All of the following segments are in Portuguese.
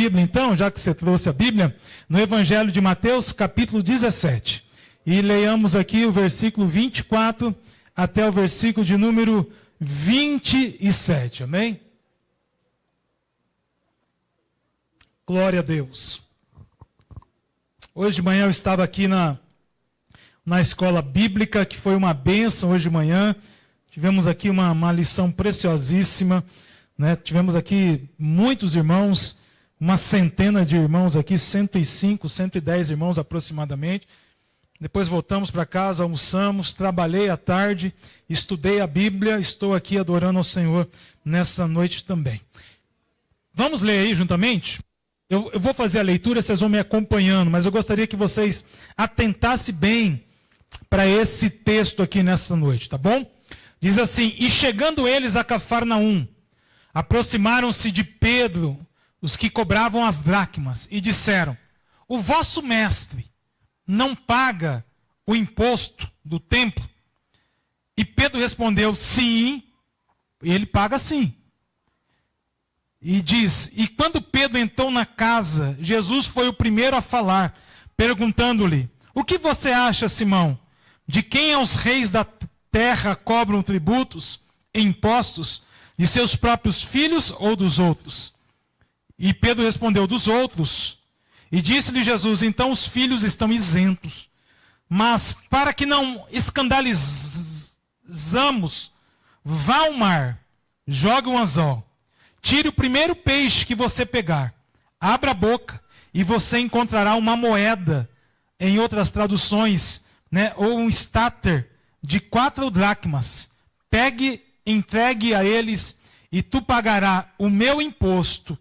Bíblia, então, já que você trouxe a Bíblia, no Evangelho de Mateus, capítulo 17. E leiamos aqui o versículo 24 até o versículo de número 27. Amém? Glória a Deus. Hoje de manhã eu estava aqui na escola bíblica, que foi uma bênção hoje de manhã. Tivemos aqui uma lição preciosíssima, né? Tivemos aqui muitos irmãos, uma centena de irmãos aqui, 105, 110 irmãos aproximadamente. Depois voltamos para casa, almoçamos, trabalhei à tarde, estudei a Bíblia, estou aqui adorando ao Senhor nessa noite também. Vamos ler aí juntamente? Eu vou fazer a leitura, vocês vão me acompanhando, mas eu gostaria que vocês atentassem bem para esse texto aqui nessa noite, tá bom? Diz assim: e chegando eles a Cafarnaum, aproximaram-se de Pedro os que cobravam as dracmas e disseram: o vosso mestre não paga o imposto do templo? E Pedro respondeu: sim, ele paga sim. E diz: e quando Pedro entrou na casa, Jesus foi o primeiro a falar, perguntando-lhe: o que você acha, Simão? De quem os reis da terra cobram tributos e impostos? De seus próprios filhos ou dos outros? E Pedro respondeu: dos outros. E disse-lhe Jesus: então os filhos estão isentos. Mas para que não escandalizamos, vá ao mar, jogue um anzol, tire o primeiro peixe que você pegar, abra a boca e você encontrará uma moeda, em outras traduções, né, ou um estáter de 4 dracmas. Pegue, entregue a eles e tu pagarás o meu imposto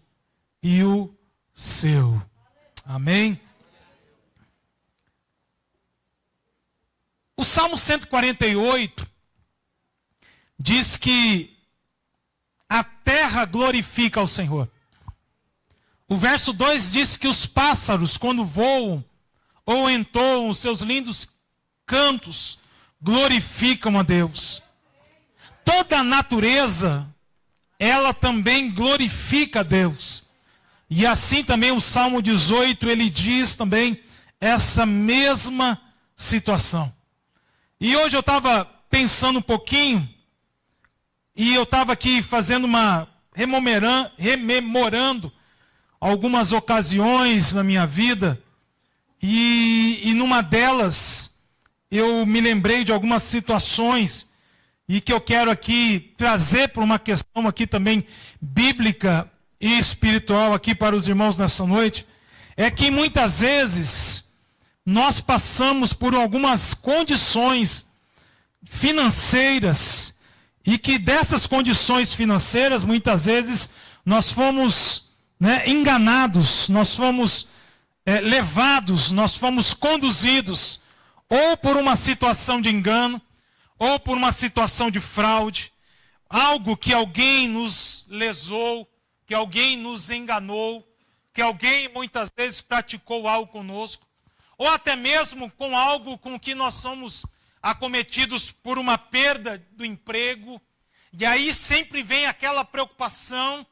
e o seu. Amém? O Salmo 148 diz que a terra glorifica ao Senhor. O verso 2 diz que os pássaros, quando voam ou entoam os seus lindos cantos, glorificam a Deus. Toda a natureza, ela também glorifica a Deus. E assim também o Salmo 18, ele diz também essa mesma situação. E hoje eu estava pensando um pouquinho, e eu estava aqui fazendo rememorando algumas ocasiões na minha vida, e numa delas eu me lembrei de algumas situações, e que eu quero aqui trazer para uma questão aqui também bíblica e espiritual aqui para os irmãos nessa noite, é que muitas vezes nós passamos por algumas condições financeiras, e que dessas condições financeiras, muitas vezes, nós fomos enganados, nós fomos levados, nós fomos conduzidos, ou por uma situação de engano, ou por uma situação de fraude, algo que alguém nos lesou, que alguém nos enganou, que alguém muitas vezes praticou algo conosco, ou até mesmo com algo com que nós somos acometidos por uma perda do emprego, e aí sempre vem aquela preocupação,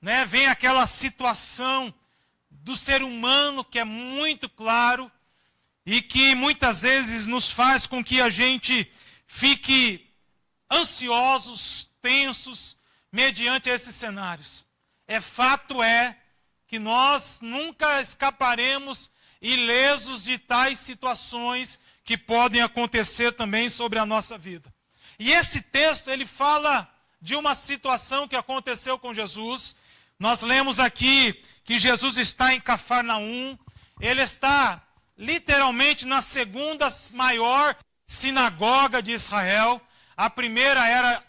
né? Vem aquela situação do ser humano que é muito claro, e que muitas vezes nos faz com que a gente fique ansiosos, tensos, mediante esses cenários. Fato é que nós nunca escaparemos ilesos de tais situações que podem acontecer também sobre a nossa vida. E esse texto, ele fala de uma situação que aconteceu com Jesus. Nós lemos aqui que Jesus está em Cafarnaum, ele está literalmente na segunda maior sinagoga de Israel. A primeira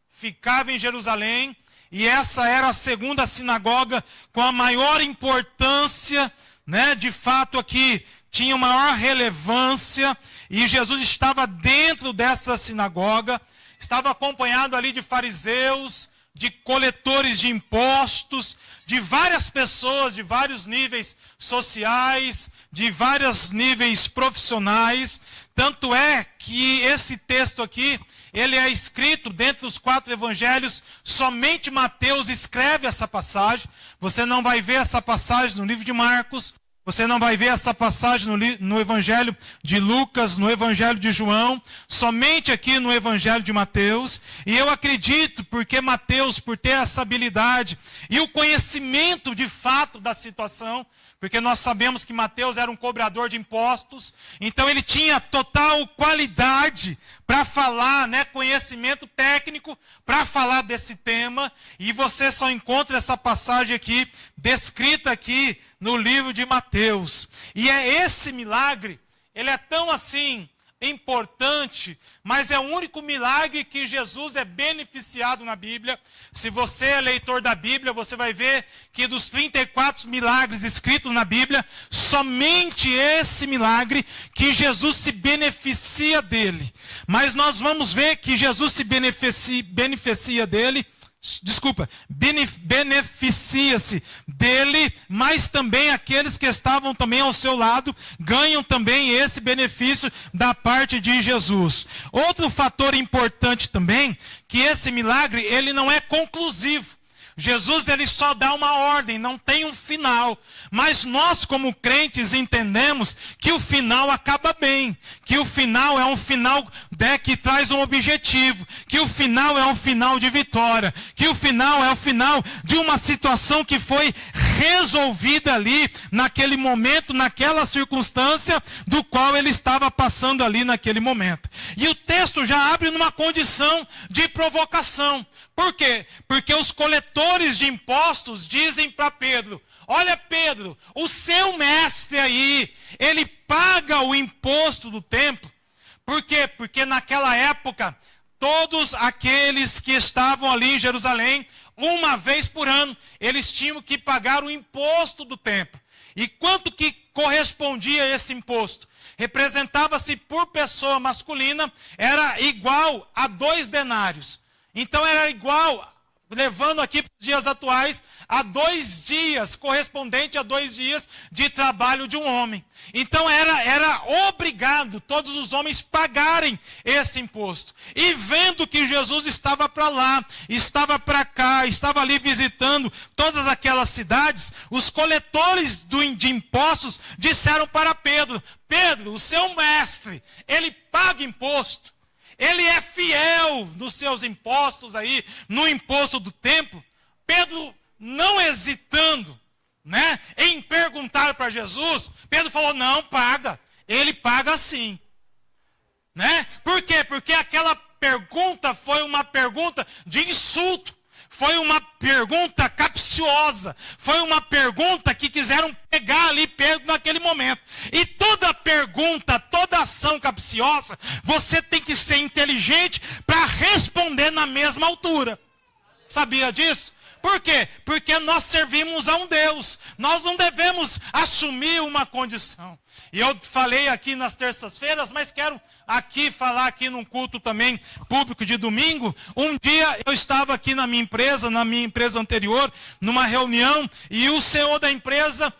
ficava em Jerusalém, e essa era a segunda sinagoga com a maior importância, né? De fato aqui tinha maior relevância, e Jesus estava dentro dessa sinagoga, estava acompanhado ali de fariseus, de coletores de impostos, de várias pessoas, de vários níveis sociais, de vários níveis profissionais. Tanto é que esse texto aqui, ele é escrito dentre os 4 evangelhos, somente Mateus escreve essa passagem. Você não vai ver essa passagem no livro de Marcos, você não vai ver essa passagem no evangelho de Lucas, no evangelho de João, somente aqui no evangelho de Mateus. E eu acredito, porque Mateus, por ter essa habilidade e o conhecimento de fato da situação, porque nós sabemos que Mateus era um cobrador de impostos, então ele tinha total qualidade para falar, conhecimento técnico para falar desse tema, e você só encontra essa passagem aqui, descrita aqui no livro de Mateus. E é esse milagre, ele é tão assim importante, mas é o único milagre que Jesus é beneficiado na Bíblia. Se você é leitor da Bíblia, você vai ver que dos 34 milagres escritos na Bíblia, somente esse milagre que Jesus se beneficia dele. Mas nós vamos ver que Jesus se beneficia dele, beneficia-se dele, mas também aqueles que estavam também ao seu lado ganham também esse benefício da parte de Jesus. Outro fator importante também, que esse milagre ele não é conclusivo. Jesus ele só dá uma ordem, não tem um final. Mas nós como crentes entendemos que o final acaba bem, que o final é um final que traz um objetivo, que o final é um final de vitória, que o final é o final de uma situação que foi resolvida ali, naquele momento, naquela circunstância do qual ele estava passando ali naquele momento. E o texto já abre numa condição de provocação. Por quê? Porque os coletores de impostos dizem para Pedro: olha, Pedro, o seu mestre aí, ele paga o imposto do templo. Por quê? Porque naquela época, todos aqueles que estavam ali em Jerusalém, uma vez por ano, eles tinham que pagar o imposto do templo. E quanto que correspondia esse imposto? Representava-se por pessoa masculina, era igual a 2 denários. Então era igual, levando aqui para os dias atuais, a 2 dias, correspondente a 2 dias de trabalho de um homem. Então era obrigado todos os homens pagarem esse imposto. E vendo que Jesus estava para lá, estava para cá, estava ali visitando todas aquelas cidades, os coletores de impostos disseram para Pedro: Pedro, o seu mestre, ele paga imposto. Ele é fiel nos seus impostos aí, no imposto do templo. Pedro, não hesitando, em perguntar para Jesus, Pedro falou: não, paga. Ele paga sim. Por quê? Porque aquela pergunta foi uma pergunta de insulto. Foi uma pergunta capciosa. Foi uma pergunta que quiseram pegar ali Pedro naquele momento. E toda pergunta, toda ação capciosa, você tem que ser inteligente para responder na mesma altura. Sabia disso? Por quê? Porque nós servimos a um Deus. Nós não devemos assumir uma condição. E eu falei aqui nas terças-feiras, mas quero aqui falar aqui num culto também público de domingo. Um dia eu estava aqui na minha empresa anterior, numa reunião, e o CEO da empresa,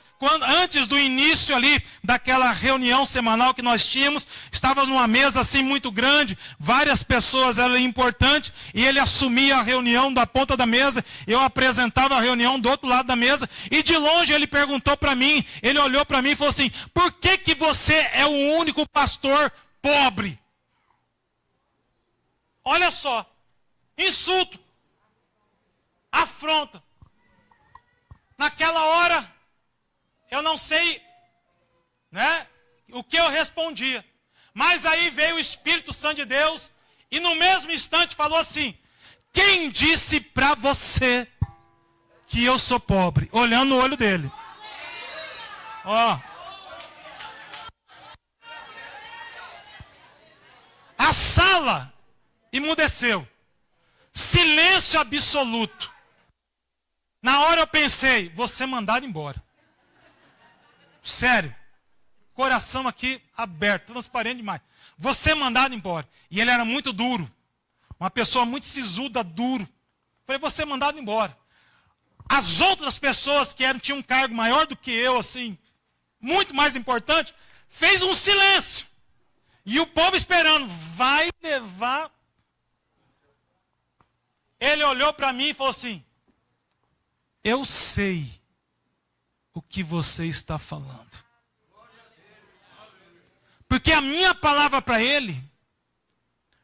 antes do início ali daquela reunião semanal que nós tínhamos, estava numa mesa assim muito grande, várias pessoas, era importante, e ele assumia a reunião da ponta da mesa, eu apresentava a reunião do outro lado da mesa, e de longe ele perguntou para mim, ele olhou para mim e falou assim: por que você é o único pastor pobre? Olha só, insulto, afronta. Naquela hora, eu não sei, o que eu respondia. Mas aí veio o Espírito Santo de Deus e no mesmo instante falou assim: quem disse para você que eu sou pobre? Olhando no olho dele. Ó. A sala emudeceu. Silêncio absoluto. Na hora eu pensei: vou ser mandado embora. Sério. Coração aqui aberto, transparente demais. Vou ser mandado embora. E ele era muito duro. Uma pessoa muito sisuda, duro. Falei: vou ser mandado embora. As outras pessoas que tinham um cargo maior do que eu, assim, muito mais importante, fez um silêncio. E o povo esperando: vai levar Ele olhou para mim e falou assim: eu sei o que você está falando. Porque a minha palavra para ele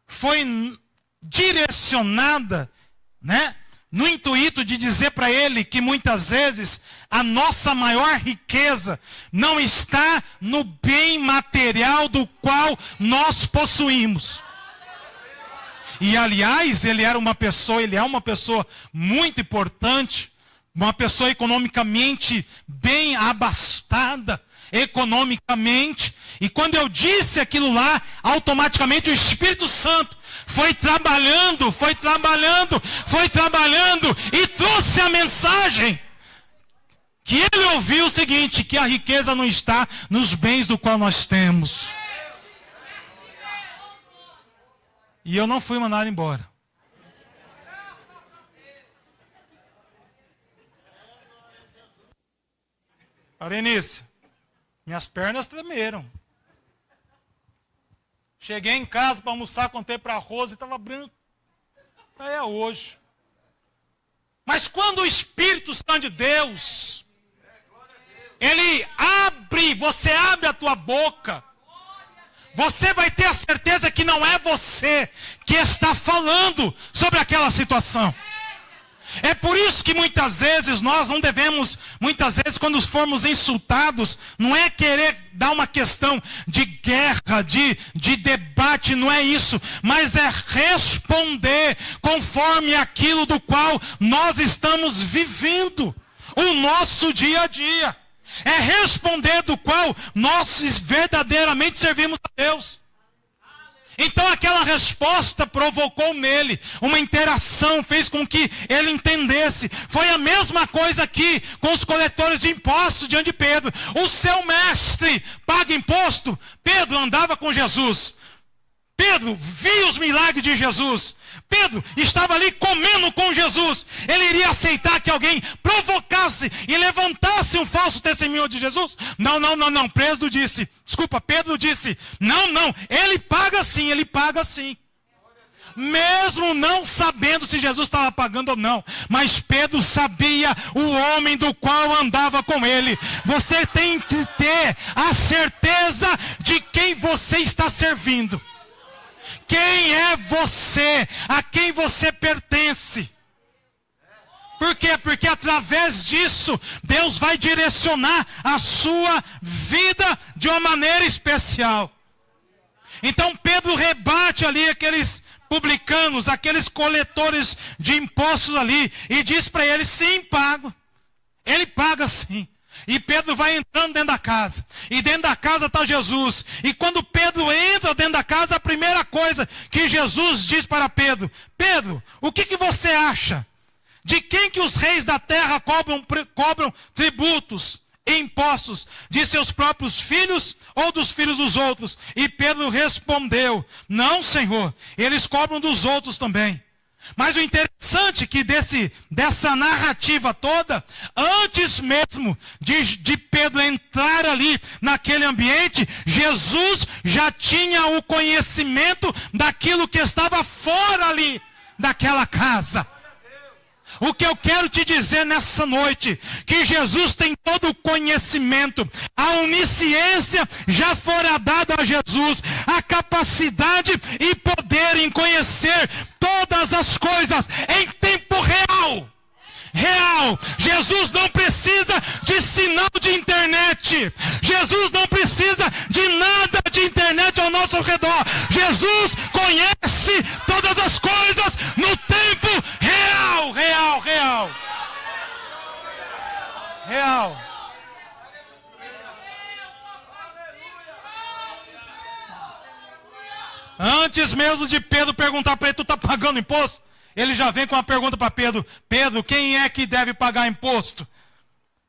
foi direcionada, né, no intuito de dizer para ele que muitas vezes a nossa maior riqueza não está no bem material do qual nós possuímos. E aliás, ele é uma pessoa muito importante, uma pessoa economicamente bem abastada, economicamente. E quando eu disse aquilo lá, automaticamente o Espírito Santo foi trabalhando e trouxe a mensagem. Que ele ouviu o seguinte, que a riqueza não está nos bens do qual nós temos. E eu não fui mandado embora. Arenice, minhas pernas tremeram. Cheguei em casa para almoçar, contei para a Rosa e estava branco. É hoje. Mas quando o Espírito Santo de Deus, ele abre, você abre a tua boca, você vai ter a certeza que não é você que está falando sobre aquela situação. É por isso que muitas vezes nós não devemos, quando formos insultados, não é querer dar uma questão de guerra, de debate, não é isso, mas é responder conforme aquilo do qual nós estamos vivendo, o nosso dia a dia. É responder do qual nós verdadeiramente servimos a Deus. Então aquela resposta provocou nele uma interação, fez com que ele entendesse. Foi a mesma coisa aqui com os coletores de impostos diante de Pedro. O seu mestre paga imposto. Pedro andava com Jesus. Pedro via os milagres de Jesus. Pedro estava ali comendo com Jesus. Ele iria aceitar que alguém provocasse e levantasse um falso testemunho de Jesus? Não. Pedro disse, não, ele paga sim. Mesmo não sabendo se Jesus estava pagando ou não. Mas Pedro sabia o homem do qual andava com ele. Você tem que ter a certeza de quem você está servindo. Quem é você? A quem você pertence? Por quê? Porque através disso, Deus vai direcionar a sua vida de uma maneira especial. Então Pedro rebate ali aqueles publicanos, aqueles coletores de impostos ali, e diz para eles, sim, pago. Ele paga sim. E Pedro vai entrando dentro da casa. E dentro da casa está Jesus. E quando Pedro entra dentro da casa, a primeira coisa que Jesus diz para Pedro: Pedro, o que você acha? De quem que os reis da terra cobram tributos e impostos? De seus próprios filhos ou dos filhos dos outros? E Pedro respondeu: não, Senhor, eles cobram dos outros também. Mas o interessante é que dessa narrativa toda, antes mesmo de Pedro entrar ali naquele ambiente, Jesus já tinha o conhecimento daquilo que estava fora ali daquela casa. O que eu quero te dizer nessa noite, que Jesus tem todo o conhecimento, a onisciência já fora dada a Jesus, a capacidade e poder em conhecer todas as coisas em tempo real. Jesus não precisa de sinal de internet. Jesus não precisa de nada de internet ao nosso redor. Jesus conhece todas as coisas no tempo real. Antes mesmo de Pedro perguntar para ele: tu está pagando imposto? Ele já vem com uma pergunta para Pedro: Pedro, quem é que deve pagar imposto?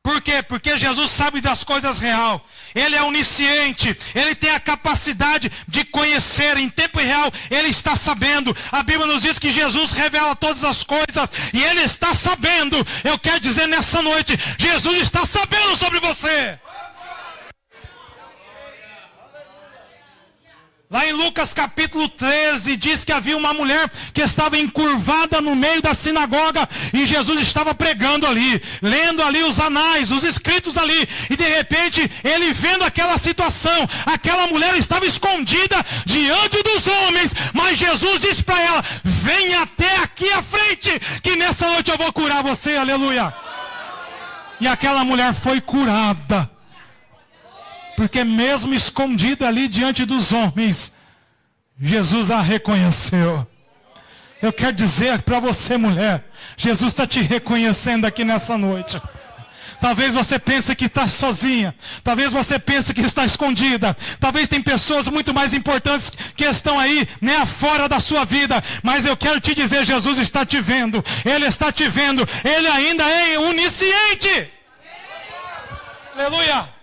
Por quê? Porque Jesus sabe das coisas real. Ele é onisciente. Ele tem a capacidade de conhecer em tempo real. Ele está sabendo. A Bíblia nos diz que Jesus revela todas as coisas. E Ele está sabendo. Eu quero dizer nessa noite, Jesus está sabendo sobre você. Lá em Lucas capítulo 13, diz que havia uma mulher que estava encurvada no meio da sinagoga e Jesus estava pregando ali, lendo ali os anais, os escritos ali, e de repente ele vendo aquela situação, aquela mulher estava escondida diante dos homens, mas Jesus disse para ela: venha até aqui à frente, que nessa noite eu vou curar você, aleluia. E aquela mulher foi curada. Porque mesmo escondida ali diante dos homens, Jesus a reconheceu. Eu quero dizer para você, mulher, Jesus está te reconhecendo aqui nessa noite. Talvez você pense que está sozinha. Talvez você pense que está escondida. Talvez tem pessoas muito mais importantes que estão aí, né, fora da sua vida. Mas eu quero te dizer, Jesus está te vendo. Ele está te vendo. Ele ainda é onisciente. Aleluia.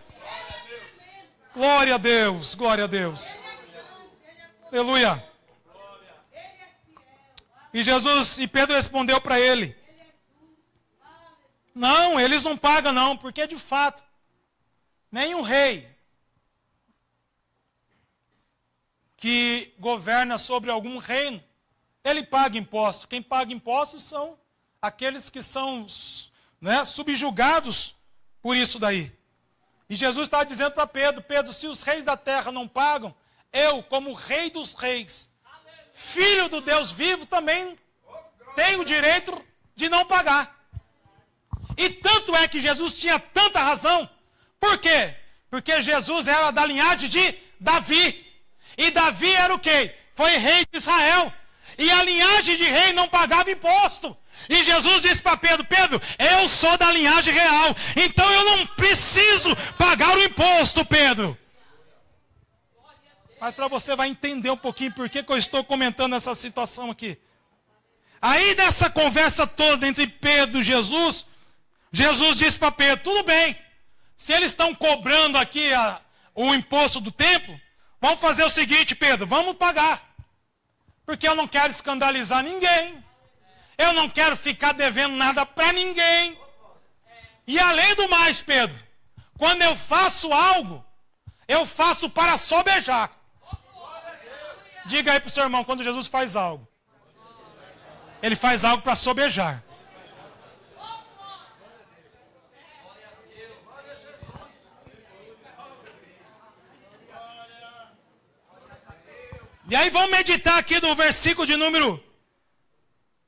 Glória a Deus, glória a Deus. Aleluia. E Pedro respondeu para ele: não, eles não pagam não, porque de fato, nenhum rei que governa sobre algum reino, ele paga imposto. Quem paga impostos são aqueles que são, né, subjugados por isso daí. E Jesus estava dizendo para Pedro: Pedro, se os reis da terra não pagam, eu, como rei dos reis, filho do Deus vivo, também tenho o direito de não pagar. E tanto é que Jesus tinha tanta razão. Por quê? Porque Jesus era da linhagem de Davi. E Davi era o quê? Foi rei de Israel. E a linhagem de rei não pagava imposto. E Jesus disse para Pedro: Pedro, eu sou da linhagem real, então eu não preciso pagar o imposto, Pedro. Mas para você vai entender um pouquinho por que eu estou comentando essa situação aqui. Aí nessa conversa toda entre Pedro e Jesus, Jesus disse para Pedro: tudo bem, se eles estão cobrando aqui o imposto do templo, vamos fazer o seguinte, Pedro, vamos pagar. Porque eu não quero escandalizar ninguém. Eu não quero ficar devendo nada para ninguém. E além do mais, Pedro, quando eu faço algo, eu faço para sobejar. Diga aí para o seu irmão, quando Jesus faz algo, ele faz algo para sobejar. E aí vamos meditar aqui no versículo de número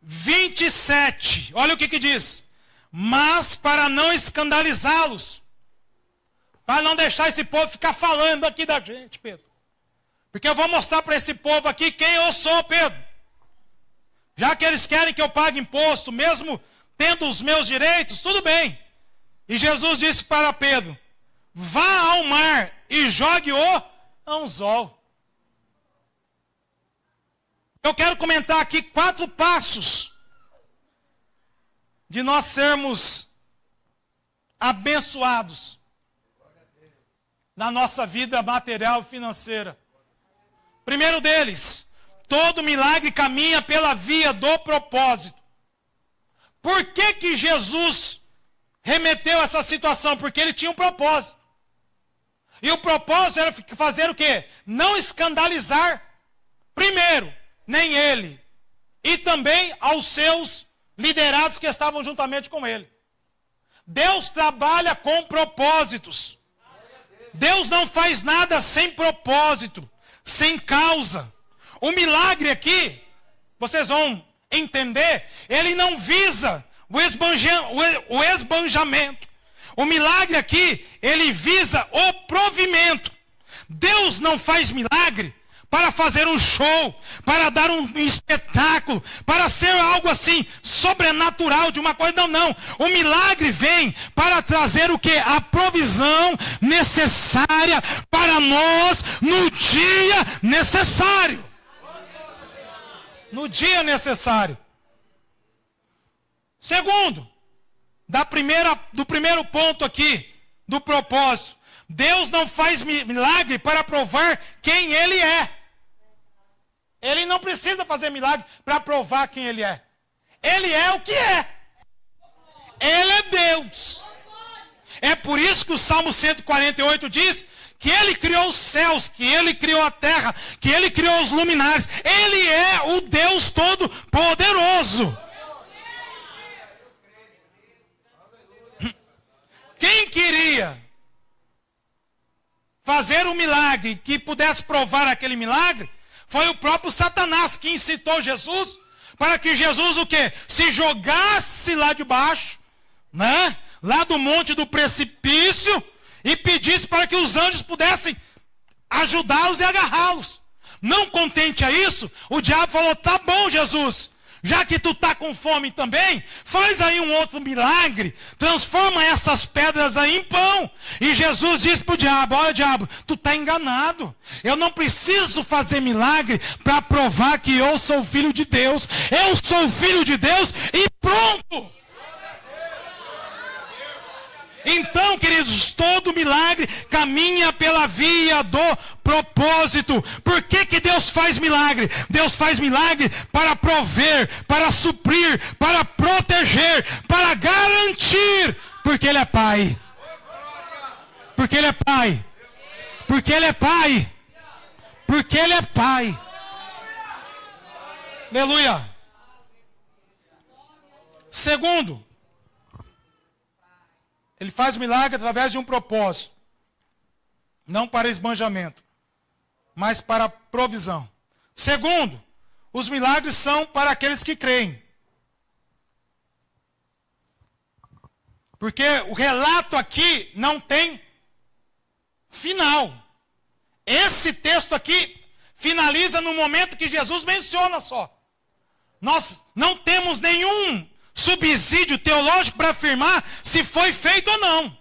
27. Olha o que diz. Mas para não escandalizá-los, para não deixar esse povo ficar falando aqui da gente, Pedro. Porque eu vou mostrar para esse povo aqui quem eu sou, Pedro. Já que eles querem que eu pague imposto, mesmo tendo os meus direitos, tudo bem. E Jesus disse para Pedro: vá ao mar e jogue o anzol. Eu quero comentar aqui 4 passos de nós sermos abençoados na nossa vida material e financeira. Primeiro deles, todo milagre caminha pela via do propósito. Por que Jesus remeteu essa situação? Porque ele tinha um propósito. E o propósito era fazer o quê? Não escandalizar, primeiro, nem ele, e também aos seus liderados que estavam juntamente com ele. Deus trabalha com propósitos. Deus não faz nada sem propósito, sem causa. O milagre aqui, vocês vão entender, ele não visa o esbanjamento. O milagre aqui, ele visa o provimento. Deus não faz milagre para fazer um show, para dar um espetáculo, para ser algo assim, sobrenatural de uma coisa. Não. O milagre vem para trazer o quê? A provisão necessária para nós no dia necessário. No dia necessário. Segundo, do primeiro ponto aqui, do propósito. Deus não faz milagre para provar quem Ele é. Ele não precisa fazer milagre para provar quem Ele é. Ele é o que é. Ele é Deus. É por isso que o Salmo 148 diz que Ele criou os céus, que Ele criou a terra, que Ele criou os luminares. Ele é o Deus Todo-Poderoso. Quem queria fazer um milagre que pudesse provar aquele milagre foi o próprio Satanás que incitou Jesus para que Jesus o quê? Se jogasse lá de baixo, né? Lá do monte do precipício e pedisse para que os anjos pudessem ajudá-los e agarrá-los. Não contente a isso, o diabo falou: tá bom, Jesus, já que tu está com fome também, faz aí um outro milagre, transforma essas pedras aí em pão. E Jesus disse para o diabo: olha, diabo, tu está enganado. Eu não preciso fazer milagre para provar que eu sou filho de Deus. Eu sou filho de Deus e pronto. Então, queridos, todo milagre caminha pela via do propósito. Por que que Deus faz milagre? Deus faz milagre para prover, para suprir, para proteger, para garantir. Porque Ele é Pai. Porque Ele é Pai. Porque Ele é Pai. Porque Ele é Pai. Aleluia. Segundo, Ele faz o milagre através de um propósito. Não para esbanjamento, mas para provisão. Segundo, os milagres são para aqueles que creem. Porque o relato aqui não tem final. Esse texto aqui finaliza no momento que Jesus menciona só. Nós não temos nenhum subsídio teológico para afirmar se foi feito ou não.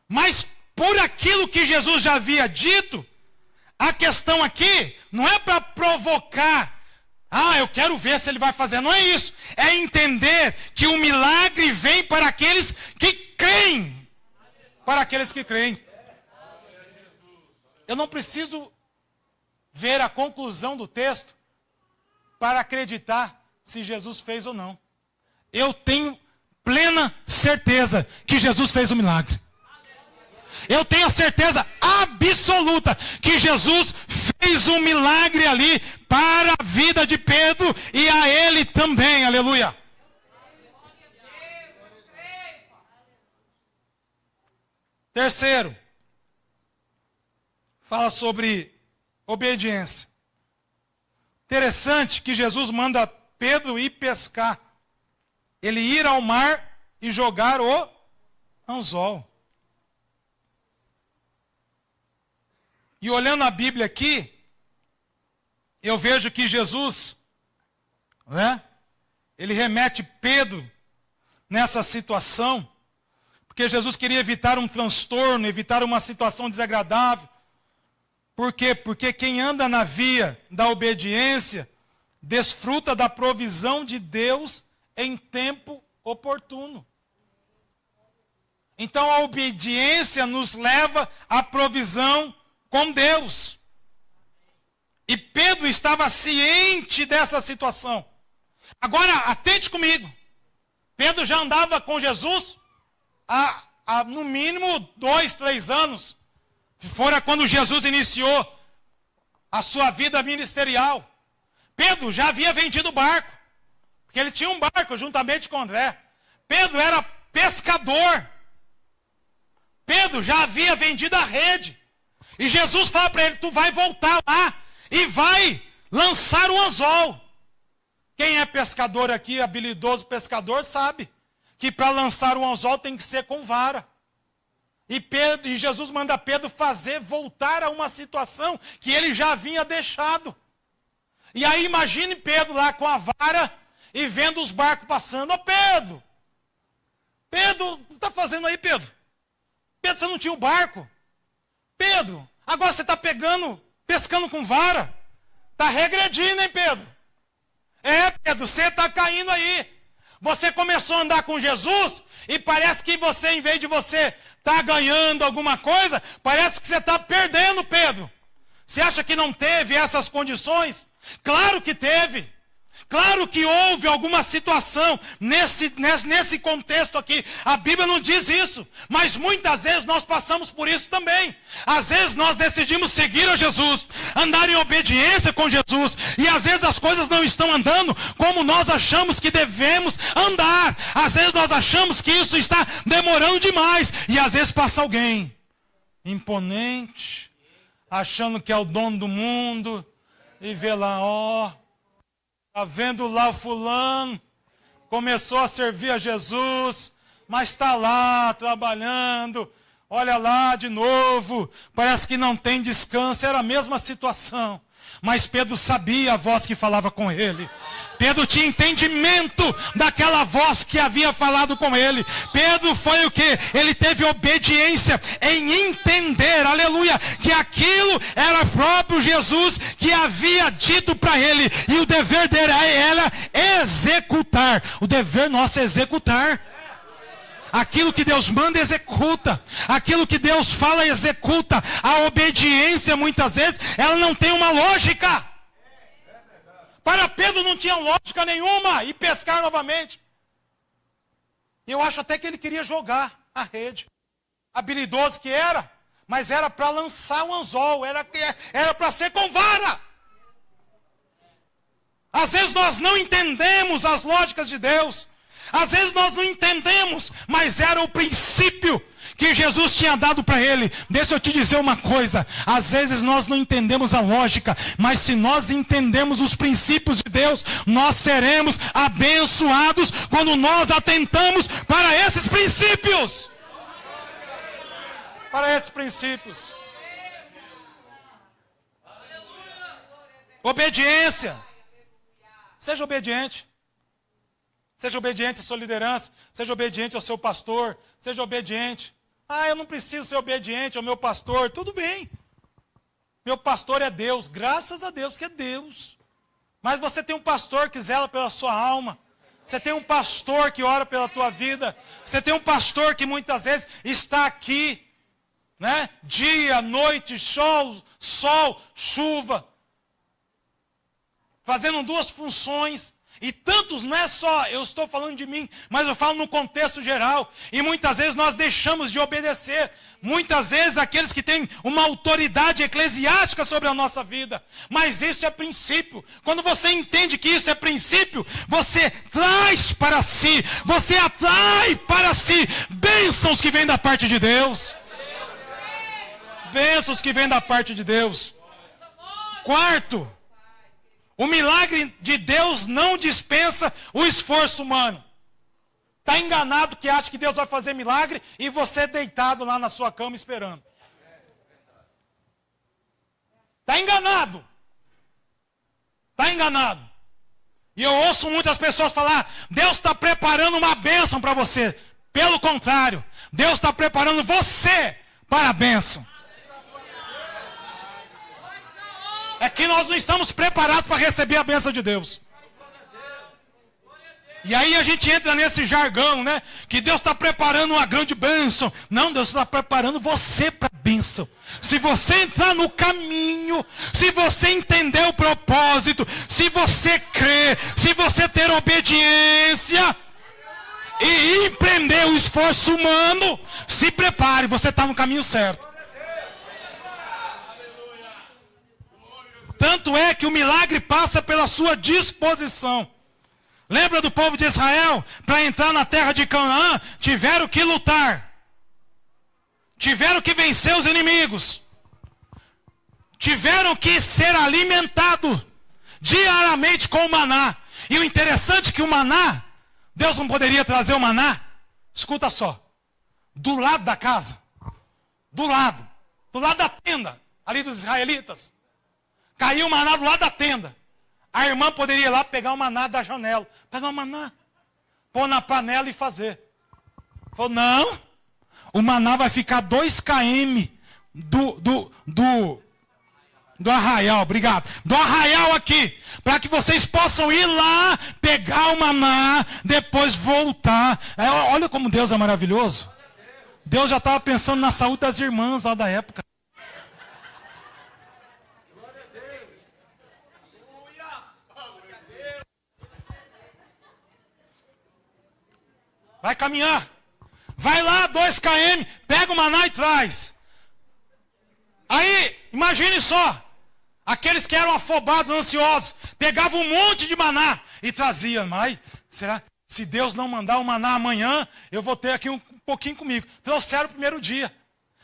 Mas por aquilo que Jesus já havia dito, a questão aqui não é para provocar: ah, eu quero ver se ele vai fazer. Não é isso. É entender que o milagre vem para aqueles que creem. Para aqueles que creem. Eu não preciso ver a conclusão do texto para acreditar se Jesus fez ou não. Eu tenho plena certeza que Jesus fez o milagre. Eu tenho a certeza absoluta que Jesus fez um milagre ali para a vida de Pedro e a ele também. Aleluia. Terceiro, fala sobre obediência. Interessante que Jesus manda Pedro ir pescar. Ele ir ao mar e jogar o anzol. E olhando a Bíblia aqui, eu vejo que Jesus, né, ele remete Pedro nessa situação, porque Jesus queria evitar um transtorno, evitar uma situação desagradável. Por quê? Porque quem anda na via da obediência desfruta da provisão de Deus em tempo oportuno. Então a obediência nos leva à provisão com Deus. E Pedro estava ciente dessa situação. Agora, atente comigo. Pedro já andava com Jesus há no mínimo 2, 3 anos. Fora quando Jesus iniciou a sua vida ministerial. Pedro já havia vendido o barco, porque ele tinha um barco juntamente com André. Pedro era pescador. Pedro já havia vendido a rede. E Jesus fala para ele: tu vai voltar lá e vai lançar o anzol. Quem é pescador aqui, habilidoso pescador, sabe que para lançar o anzol tem que ser com vara. E Jesus manda Pedro voltar a uma situação que ele já havia deixado. E aí imagine Pedro lá com a vara e vendo os barcos passando. Ô Pedro! Pedro, o que está fazendo aí, Pedro? Pedro, você não tinha o barco? Pedro, agora você está pescando com vara? Está regredindo, hein, Pedro? É, Pedro, você está caindo aí. Você começou a andar com Jesus e parece que você, em vez de você estar ganhando alguma coisa, parece que você está perdendo, Pedro. Você acha que não teve essas condições? Claro que teve. Claro que houve alguma situação nesse contexto aqui. A Bíblia não diz isso. Mas muitas vezes nós passamos por isso também. Às vezes nós decidimos seguir a Jesus, andar em obediência com Jesus. E às vezes as coisas não estão andando como nós achamos que devemos andar. Às vezes nós achamos que isso está demorando demais. E às vezes passa alguém imponente, achando que é o dono do mundo. E vê lá, está vendo lá o fulano, começou a servir a Jesus, mas está lá trabalhando, olha lá de novo, parece que não tem descanso. Era a mesma situação, mas Pedro sabia a voz que falava com ele. Pedro tinha entendimento daquela voz que havia falado com ele. Pedro foi o quê? Ele teve obediência em entender, aleluia, que aquilo era próprio Jesus que havia dito para ele. E o dever dele era executar. O dever nosso é executar. Aquilo que Deus manda, executa. Aquilo que Deus fala, executa. A obediência, muitas vezes, ela não tem uma lógica. Para Pedro não tinha lógica nenhuma e pescar novamente. Eu acho até que ele queria jogar a rede. Habilidoso que era, mas era para lançar um anzol, era para ser com vara. Às vezes nós não entendemos as lógicas de Deus. Às vezes nós não entendemos, mas era o princípio que Jesus tinha dado para ele. Deixa eu te dizer uma coisa. Às vezes nós não entendemos a lógica, mas se nós entendemos os princípios de Deus, nós seremos abençoados quando nós atentamos para esses princípios. Para esses princípios. Obediência. Seja obediente. Seja obediente à sua liderança, seja obediente ao seu pastor, seja obediente. Eu não preciso ser obediente ao meu pastor. Tudo bem. Meu pastor é Deus, graças a Deus que é Deus. Mas você tem um pastor que zela pela sua alma. Você tem um pastor que ora pela tua vida. Você tem um pastor que muitas vezes está aqui, né? Dia, noite, sol, chuva. Fazendo duas funções. E tantos, não é só, eu estou falando de mim, mas eu falo no contexto geral. E muitas vezes nós deixamos de obedecer. Muitas vezes aqueles que têm uma autoridade eclesiástica sobre a nossa vida. Mas isso é princípio. Quando você entende que isso é princípio, você traz para si, você atrai para si bênçãos que vêm da parte de Deus. Bênçãos que vêm da parte de Deus. Quarto, o milagre de Deus não dispensa o esforço humano. Está enganado que acha que Deus vai fazer milagre e você deitado lá na sua cama esperando. Está enganado. Está enganado. E eu ouço muitas pessoas falar, Deus está preparando uma bênção para você. Pelo contrário, Deus está preparando você para a bênção. É que nós não estamos preparados para receber a bênção de Deus. E aí a gente entra nesse jargão, né? Que Deus está preparando uma grande bênção. Não, Deus está preparando você para a bênção. Se você entrar no caminho, se você entender o propósito, se você crer, se você ter obediência e empreender o esforço humano, se prepare, você está no caminho certo. Tanto é que o milagre passa pela sua disposição. Lembra do povo de Israel? Para entrar na terra de Canaã, tiveram que lutar. Tiveram que vencer os inimigos. Tiveram que ser alimentados diariamente com o maná. E o interessante é que o maná, Deus não poderia trazer o maná, escuta só, do lado da casa. Do lado da tenda, ali dos israelitas. Caiu o maná do lado da tenda. A irmã poderia ir lá pegar o maná da janela. Pegar o maná, pôr na panela e fazer. Falou, não. O maná vai ficar 2 km do arraial, obrigado. Do arraial aqui. Para que vocês possam ir lá, pegar o maná, depois voltar. Olha como Deus é maravilhoso. Deus já estava pensando na saúde das irmãs lá da época. caminhar. Vai lá 2 km, pega o maná e traz. Aí, imagine só, aqueles que eram afobados, ansiosos, pegavam um monte de maná e traziam. Mas, será? Se Deus não mandar o maná amanhã, eu vou ter aqui um pouquinho comigo. Trouxeram o primeiro dia.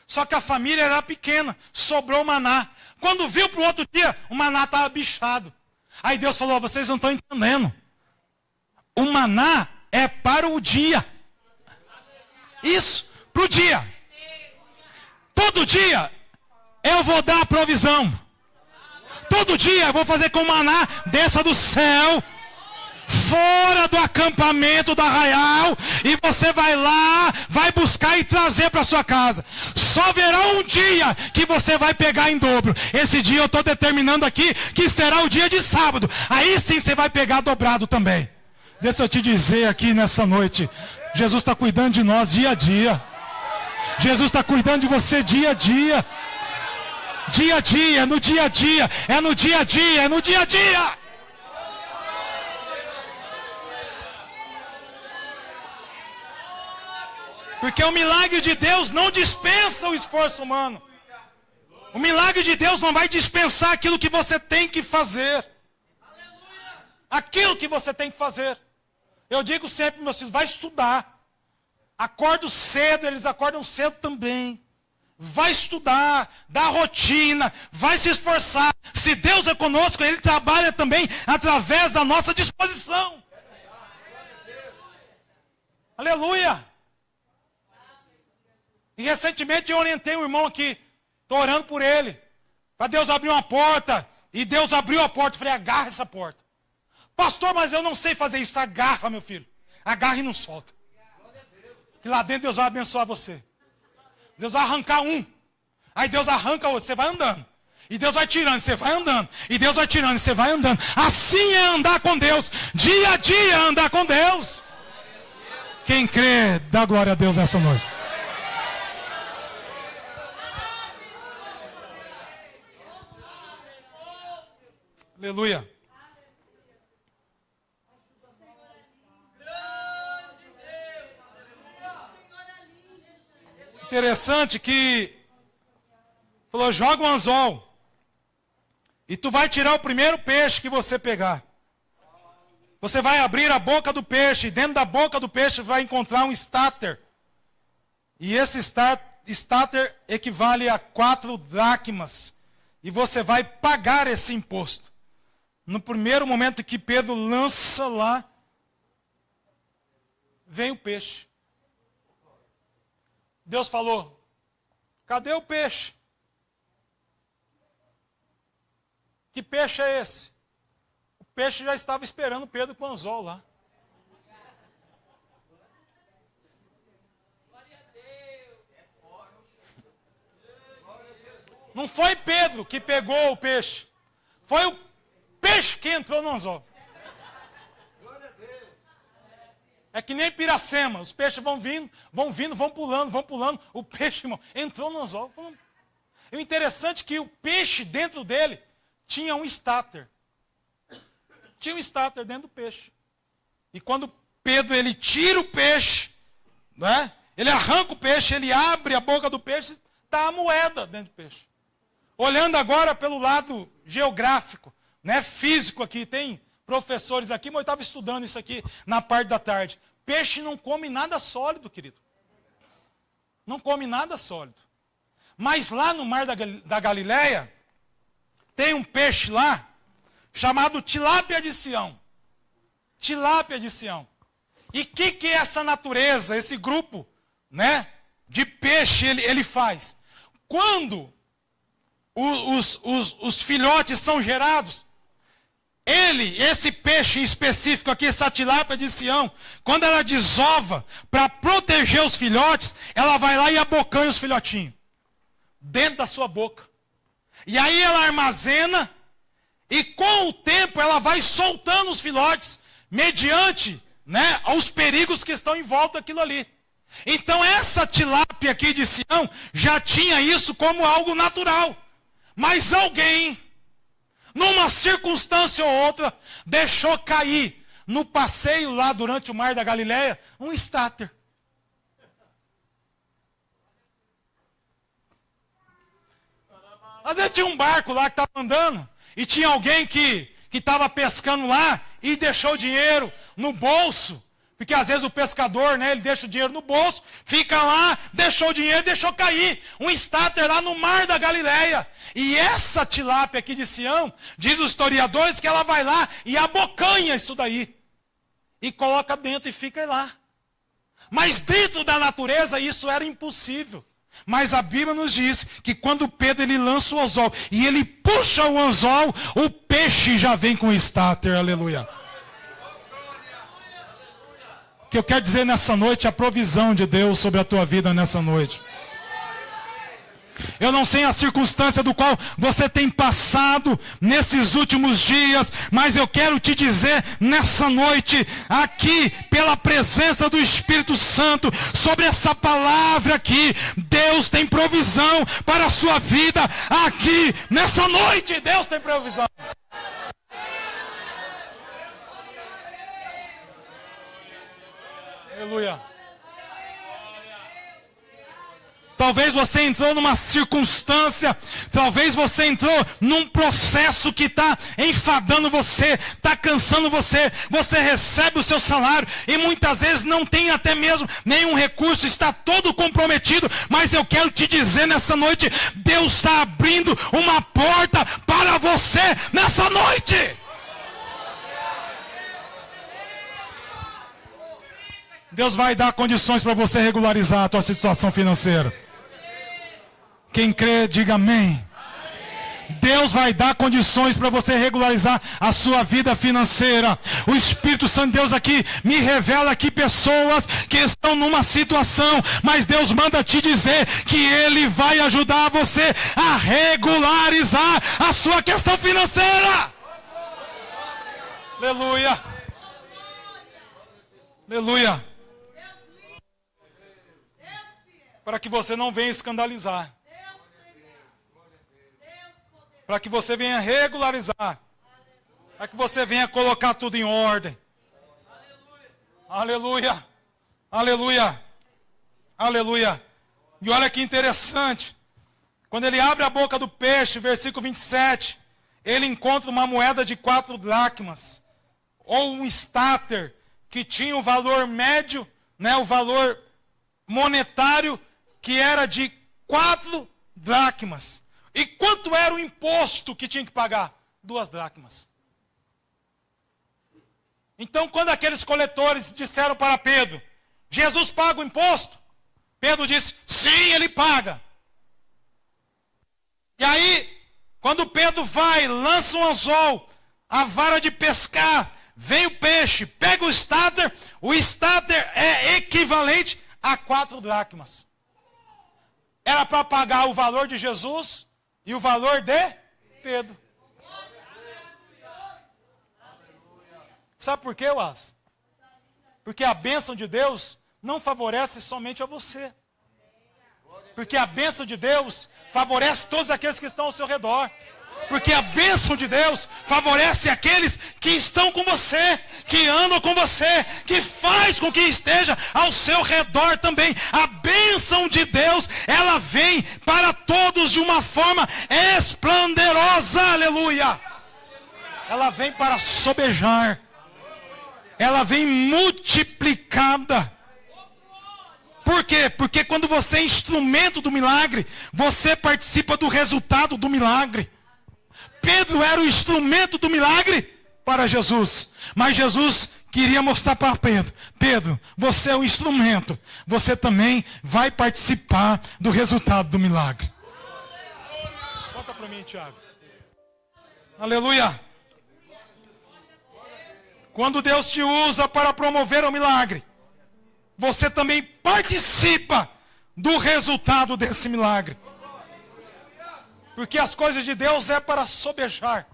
Só que a família era pequena, sobrou o maná. Quando viu para o outro dia, o maná estava bichado. Aí Deus falou, vocês não estão entendendo. O maná é para o dia. Isso, para o dia. Todo dia eu vou dar a provisão. Todo dia eu vou fazer com o maná desça do céu, fora do acampamento do arraial, e você vai lá, vai buscar e trazer para sua casa. Só haverá um dia que você vai pegar em dobro. Esse dia eu estou determinando aqui que será o dia de sábado. Aí sim você vai pegar dobrado também. Deixa eu te dizer aqui nessa noite, Jesus está cuidando de nós dia a dia. Jesus está cuidando de você dia a dia. Dia a dia, no dia a dia, é no dia a dia, é no dia a dia. Porque o milagre de Deus não dispensa o esforço humano. O milagre de Deus não vai dispensar aquilo que você tem que fazer. Aquilo que você tem que fazer. Eu digo sempre, meus filhos, vai estudar. Acordo cedo, eles acordam cedo também. Vai estudar, dá rotina, vai se esforçar. Se Deus é conosco, Ele trabalha também através da nossa disposição. Aleluia! E recentemente eu orientei um irmão aqui, estou orando por ele, para Deus abrir uma porta, e Deus abriu a porta, eu falei, agarra essa porta. Pastor, mas eu não sei fazer isso. Agarra, meu filho, agarra e não solta. Que lá dentro Deus vai abençoar você. Deus vai arrancar um, aí Deus arranca outro, você vai andando. E Deus vai tirando, você vai andando. E Deus vai tirando, você vai andando. Assim é andar com Deus, dia a dia andar com Deus. Quem crê, dá glória a Deus nessa noite. Aleluia. Interessante que falou, joga um anzol e tu vai tirar o primeiro peixe que você pegar. Você vai abrir a boca do peixe e dentro da boca do peixe vai encontrar um estáter. E esse estáter equivale a 4 dracmas. E você vai pagar esse imposto. No primeiro momento que Pedro lança lá, vem o peixe. Deus falou, cadê o peixe? Que peixe é esse? O peixe já estava esperando Pedro com o anzol lá. Não foi Pedro que pegou o peixe. Foi o peixe que entrou no anzol. É que nem Piracema, os peixes vão vindo, vão pulando. O peixe, irmão, entrou no anzol. E o interessante é que o peixe dentro dele tinha um estáter. Tinha um estáter dentro do peixe. E quando Pedro ele tira o peixe, né? Ele arranca o peixe, ele abre a boca do peixe, está a moeda dentro do peixe. Olhando agora pelo lado geográfico, né, físico aqui, tem professores aqui, mas eu estava estudando isso aqui na parte da tarde. Peixe não come nada sólido, querido. Não come nada sólido. Mas lá no mar da Galileia, tem um peixe lá, chamado tilápia de Sião. Tilápia de Sião. E o que é essa natureza, esse grupo, né, de peixe ele faz? Quando os filhotes são gerados, esse peixe em específico aqui, essa tilápia de Sião, quando ela desova para proteger os filhotes, ela vai lá e abocanha os filhotinhos dentro da sua boca. E aí ela armazena e com o tempo ela vai soltando os filhotes mediante, né, aos perigos que estão em volta daquilo ali. Então essa tilápia aqui de Sião já tinha isso como algo natural. Mas alguém, numa circunstância ou outra, deixou cair no passeio lá durante o mar da Galileia um estáter. Às vezes tinha um barco lá que estava andando e tinha alguém que estava pescando lá e deixou o dinheiro no bolso. Porque às vezes o pescador, né, ele deixa o dinheiro no bolso, fica lá, deixou o dinheiro e deixou cair um estáter lá no mar da Galileia. E essa tilápia aqui de Sião, diz os historiadores que ela vai lá e abocanha isso daí. E coloca dentro e fica lá. Mas dentro da natureza isso era impossível. Mas a Bíblia nos diz que quando Pedro ele lança o anzol e ele puxa o anzol, o peixe já vem com o estáter, aleluia. O que eu quero dizer nessa noite é a provisão de Deus sobre a tua vida nessa noite. Eu não sei a circunstância do qual você tem passado nesses últimos dias, mas eu quero te dizer nessa noite, aqui, pela presença do Espírito Santo, sobre essa palavra aqui, Deus tem provisão para a sua vida aqui, nessa noite, Deus tem provisão. Aleluia. Talvez você entrou numa circunstância, talvez você entrou num processo que está enfadando você, está cansando você, você recebe o seu salário e muitas vezes não tem até mesmo nenhum recurso, está todo comprometido, mas eu quero te dizer nessa noite, Deus está abrindo uma porta para você nessa noite. Deus vai dar condições para você regularizar a tua situação financeira. Quem crê, diga amém. Deus vai dar condições para você regularizar a sua vida financeira. O Espírito Santo de Deus aqui me revela aqui pessoas que estão numa situação, mas Deus manda te dizer que Ele vai ajudar você a regularizar a sua questão financeira. Aleluia. Aleluia. Para que você não venha escandalizar. Para que você venha regularizar. Para que você venha colocar tudo em ordem. Aleluia. Aleluia. Aleluia. E olha que interessante. Quando ele abre a boca do peixe, versículo 27, ele encontra uma moeda de 4 dracmas. Ou um estáter, que tinha o valor médio, né, o valor monetário, que era de 4 dracmas. E quanto era o imposto que tinha que pagar? 2 dracmas. Então, quando aqueles coletores disseram para Pedro, Jesus paga o imposto? Pedro disse, sim, ele paga. E aí, quando Pedro vai, lança um anzol, a vara de pescar, vem o peixe, pega o estáter é equivalente a 4 dracmas. Era para pagar o valor de Jesus e o valor de Pedro. Sabe por quê, Waz? Porque a bênção de Deus não favorece somente a você. Porque a bênção de Deus favorece todos aqueles que estão ao seu redor. Porque a bênção de Deus favorece aqueles que estão com você, que andam com você, que faz com que esteja ao seu redor também. A bênção de Deus, ela vem para todos de uma forma esplendorosa, aleluia. Ela vem para sobejar. Ela vem multiplicada. Por quê? Porque quando você é instrumento do milagre, você participa do resultado do milagre. Pedro era o instrumento do milagre para Jesus. Mas Jesus queria mostrar para Pedro, Pedro, você é o instrumento. Você também vai participar do resultado do milagre. Volta para mim, Tiago. Aleluia. Quando Deus te usa para promover o milagre, você também participa do resultado desse milagre. Porque as coisas de Deus é para sobejar.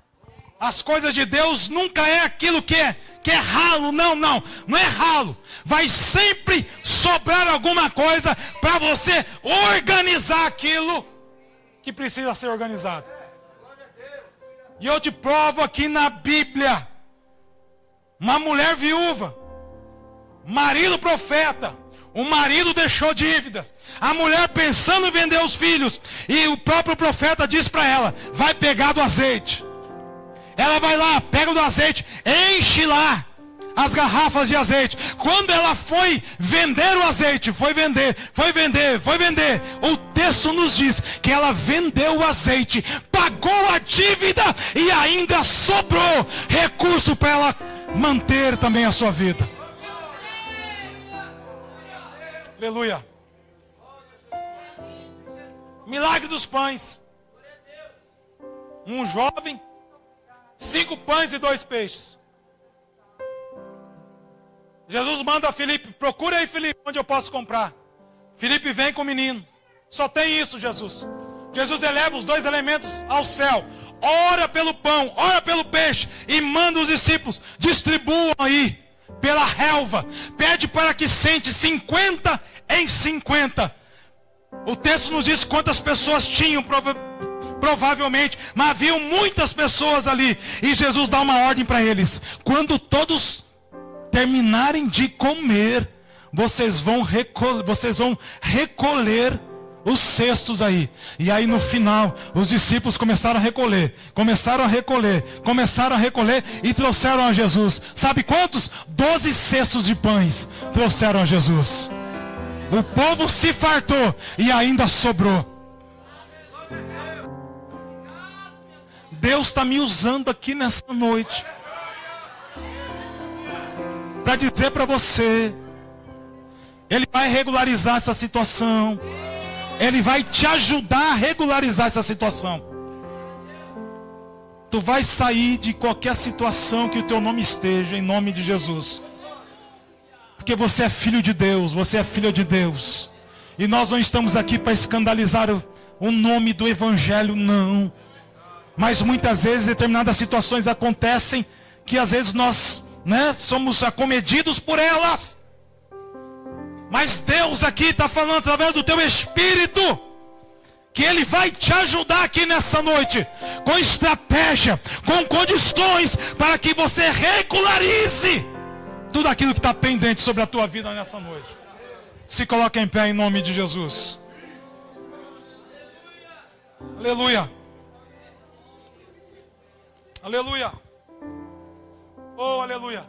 As coisas de Deus nunca é aquilo que é ralo. Não é ralo. Vai sempre sobrar alguma coisa para você organizar aquilo que precisa ser organizado. E eu te provo aqui na Bíblia. Uma mulher viúva, marido profeta, O marido deixou dívidas. A mulher pensando em vender os filhos. E o próprio profeta diz para ela: vai pegar do azeite. Ela vai lá, pega do azeite, enche lá as garrafas de azeite. Quando ela foi vender o azeite, foi vender. O texto nos diz que ela vendeu o azeite, pagou a dívida e ainda sobrou recurso para ela manter também a sua vida. Aleluia. Milagre dos pães. Um jovem, 5 pães e 2 peixes. Jesus manda a Filipe: procura aí, Filipe, onde eu posso comprar. Filipe vem com o menino. Só tem isso, Jesus. Jesus eleva os 2 elementos ao céu. Ora pelo pão, ora pelo peixe. E manda os discípulos: distribuam aí pela relva. Pede para que sente 50 em 50. O texto nos diz quantas pessoas tinham, provavelmente, mas haviam muitas pessoas ali. E Jesus dá uma ordem para eles: quando todos terminarem de comer, vocês vão recolher os cestos aí. E aí no final, os discípulos começaram a recolher. E trouxeram a Jesus. Sabe quantos? 12 cestos de pães trouxeram a Jesus. O povo se fartou e ainda sobrou. Deus está me usando aqui nessa noite para dizer para você: Ele vai regularizar essa situação. Ele vai te ajudar a regularizar essa situação. Tu vai sair de qualquer situação que o teu nome esteja, em nome de Jesus. Porque você é filho de Deus, você é filha de Deus. E nós não estamos aqui para escandalizar o nome do Evangelho, não. Mas muitas vezes determinadas situações acontecem que às vezes nós, somos acometidos por elas. Mas Deus aqui está falando através do teu Espírito que Ele vai te ajudar aqui nessa noite, com estratégia, com condições, para que você regularize tudo aquilo que está pendente sobre a tua vida nessa noite. Se coloque em pé em nome de Jesus. Aleluia. Aleluia. Oh, aleluia.